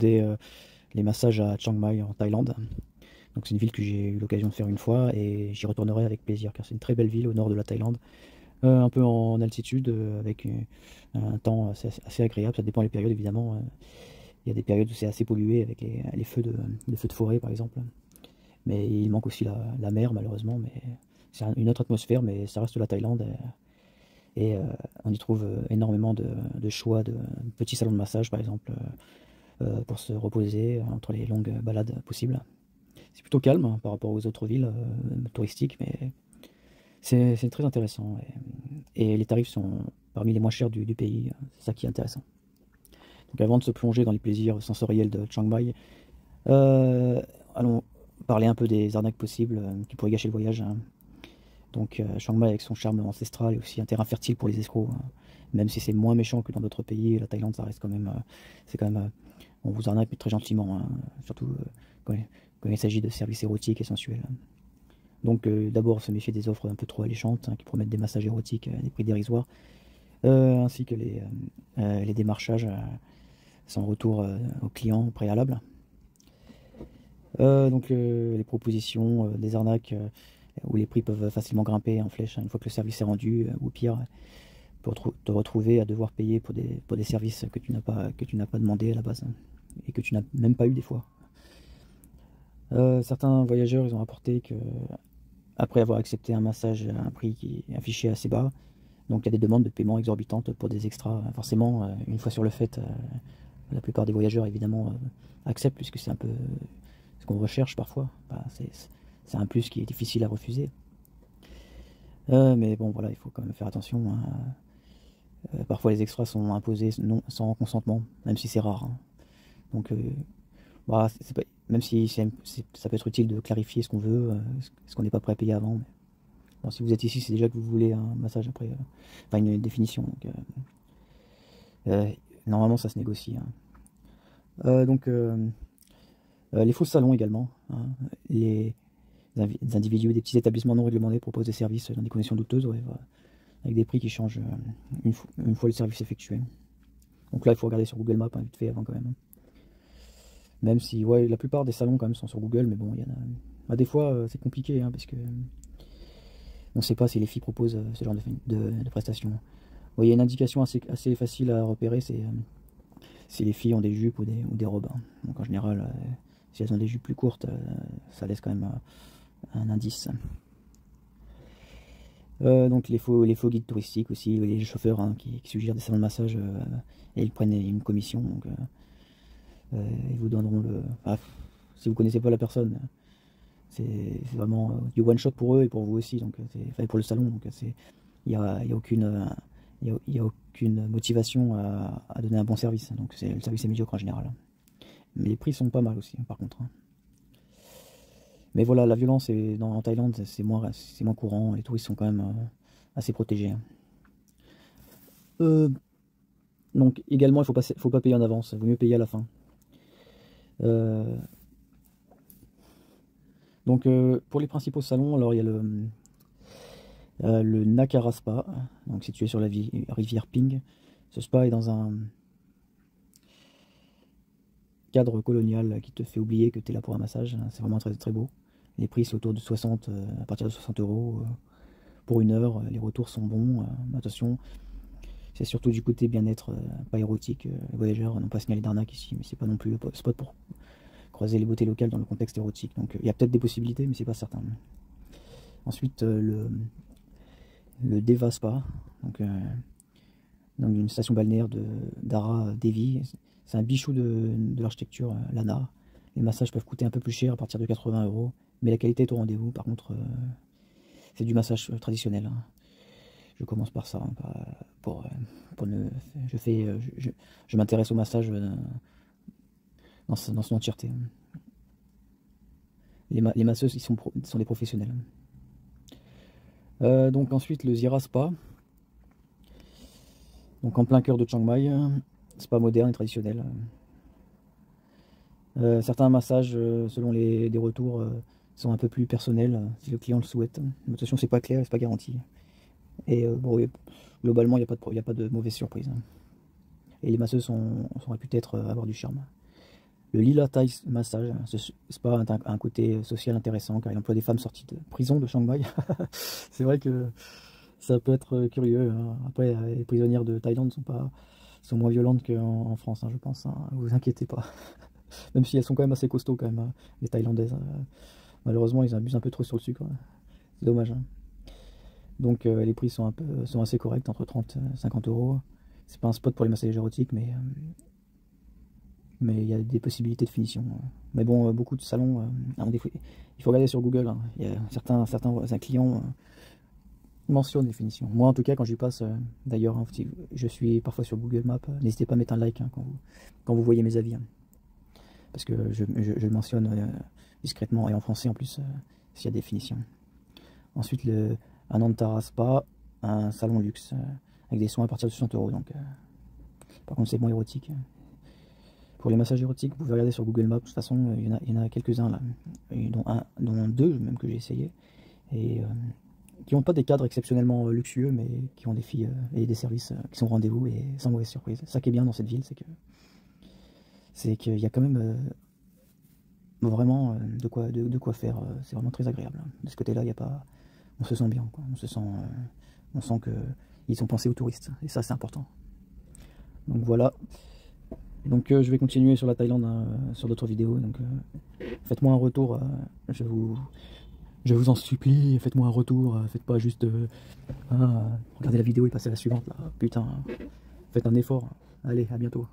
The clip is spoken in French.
les massages à Chiang Mai en Thaïlande. Donc c'est une ville que j'ai eu l'occasion de faire une fois et j'y retournerai avec plaisir car c'est une très belle ville au nord de la Thaïlande. Un peu en altitude avec un temps assez agréable, ça dépend des périodes évidemment. Il y a des périodes où c'est assez pollué avec les feux de forêt par exemple. Mais il manque aussi la mer malheureusement, mais c'est une autre atmosphère, mais ça reste la Thaïlande. Et on y trouve énormément de choix de petits salons de massage par exemple pour se reposer entre les longues balades possibles. C'est plutôt calme hein, par rapport aux autres villes touristiques, mais c'est très intéressant. Et les tarifs sont parmi les moins chers du pays, c'est ça qui est intéressant. Donc avant de se plonger dans les plaisirs sensoriels de Chiang Mai, allons parler un peu des arnaques possibles qui pourraient gâcher le voyage, hein. Donc Chiang Mai avec son charme ancestral est aussi un terrain fertile pour les escrocs, hein. Même si c'est moins méchant que dans d'autres pays, la Thaïlande ça reste quand même, c'est quand même, on vous arnaque mais très gentiment, hein. Surtout quand il s'agit de services érotiques et sensuels. Donc d'abord se méfier des offres un peu trop alléchantes hein, qui promettent des massages érotiques à des prix dérisoires, ainsi que les démarchages sans retour aux clients au préalable. Donc les propositions, des arnaques où les prix peuvent facilement grimper en flèche hein, une fois que le service est rendu, ou pire, pour te retrouver à devoir payer pour des services que tu n'as pas demandé à la base hein, et que tu n'as même pas eu des fois. Certains voyageurs ils ont rapporté que après avoir accepté un massage à un prix qui est affiché assez bas, donc il y a des demandes de paiement exorbitantes pour des extras. Forcément, une fois sur le fait, la plupart des voyageurs évidemment acceptent puisque c'est un peu ce qu'on recherche parfois. Bah, c'est un plus qui est difficile à refuser. Mais bon voilà, il faut quand même faire attention, hein. Parfois les extras sont imposés sans consentement, même si c'est rare, hein. Donc bah, même si ça peut être utile de clarifier ce qu'on veut, ce qu'on n'est pas prêt à payer avant. Mais bon, si vous êtes ici, c'est déjà que vous voulez un massage après, enfin une définition. Donc, normalement ça se négocie, hein. Donc les faux salons également, hein. Les individus, des petits établissements non réglementés proposent des services dans des conditions douteuses, ouais, voilà, avec des prix qui changent une fois le service effectué. Donc là, il faut regarder sur Google Maps hein, vite fait avant quand même, hein. Même si, ouais, la plupart des salons quand même sont sur Google, mais bon, il y en a. Bah, des fois, c'est compliqué hein, parce que on ne sait pas si les filles proposent ce genre de prestations. Bon, il y a une indication assez facile à repérer, c'est si les filles ont des jupes ou des robes, hein. Donc en général, si elles ont des jupes plus courtes, ça laisse quand même un indice. Donc les faux guides touristiques aussi, les chauffeurs hein, qui suggèrent des salons de massage et ils prennent une commission. Donc ils vous donneront si vous connaissez pas la personne, c'est vraiment du one shot pour eux et pour vous aussi. Donc c'est pour le salon. Donc il y a aucune motivation à donner un bon service. Donc le service est médiocre en général. Mais les prix sont pas mal aussi, par contre, hein. Mais voilà, la violence en Thaïlande, c'est moins courant. Les touristes sont quand même assez protégés, hein. Donc également, faut pas payer en avance. Il vaut mieux payer à la fin. Donc pour les principaux salons, alors il y a le Nakara Spa, donc situé sur la rivière Ping. Ce spa est dans un cadre colonial qui te fait oublier que tu es là pour un massage. C'est vraiment très, très beau. Les prix c'est autour de 60, à partir de 60 euros pour une heure. Les retours sont bons. Attention, c'est surtout du côté bien-être, pas érotique. Les voyageurs n'ont pas signalé d'arnaque ici, mais c'est pas non plus le spot pour croiser les beautés locales dans le contexte érotique. Donc il y a peut-être des possibilités, mais c'est pas certain. Ensuite, le Deva Spa, donc une station balnéaire d'Ara Devi. C'est un bichou de l'architecture Lana. Les massages peuvent coûter un peu plus cher à partir de 80 euros, mais la qualité est au rendez-vous. Par contre, c'est du massage traditionnel, hein. Je commence par ça, hein, je m'intéresse au massage dans son entièreté. Les masseuses, ils sont des professionnels. Donc ensuite le Zira Spa, donc en plein cœur de Chiang Mai, spa moderne et traditionnel. Certains massages, selon des retours, sont un peu plus personnels si le client le souhaite. Mais attention, c'est pas clair, c'est pas garanti. Et bon, oui, globalement, il n'y a pas de mauvaise surprise, hein. Et les masseuses sont réputées avoir du charme. Le Lila Thai Massage, c'est pas un côté social intéressant car il emploie des femmes sorties de prison de Chiang Mai. C'est vrai que ça peut être curieux, hein. Après, les prisonnières de Thaïlande sont moins violentes qu'en France, hein, je pense, hein. Vous inquiétez pas. Même si elles sont quand même assez costauds, quand même, hein, les Thaïlandaises. Malheureusement, ils abusent un peu trop sur le sucre. C'est dommage, hein. Donc, les prix sont assez corrects, entre 30 et 50 euros. C'est pas un spot pour les massages érotiques, mais il y a des possibilités de finition. Mais bon, beaucoup de salons, il faut regarder sur Google, hein. Il y a certains clients mentionnent les finitions. Moi, en tout cas, quand j'y passe, d'ailleurs, hein, si je suis parfois sur Google Maps, n'hésitez pas à mettre un like, hein, quand vous voyez mes avis, hein. Parce que je le mentionne discrètement et en français en plus, s'il y a des finitions. Ensuite, un Antara Spa, un salon luxe, avec des soins à partir de 60 euros. Donc, par contre, c'est moins érotique. Pour les massages érotiques, vous pouvez regarder sur Google Maps. De toute façon, il y en a quelques-uns là, dont deux même que j'ai essayé, et qui n'ont pas des cadres exceptionnellement luxueux, mais qui ont des filles et des services qui sont au rendez-vous et sans mauvaise surprise. Ça qui est bien dans cette ville, c'est qu'il y a quand même vraiment de quoi faire. C'est vraiment très agréable. De ce côté-là, il y a pas, on se sent bien, quoi. On sent que ils ont pensé aux touristes, et ça c'est important. Donc voilà. Donc je vais continuer sur la Thaïlande, hein, sur d'autres vidéos. Donc faites-moi un retour, je vous en supplie, faites-moi un retour. Faites pas juste regardez la vidéo et passez à la suivante là. Putain, faites un effort. Allez, à bientôt.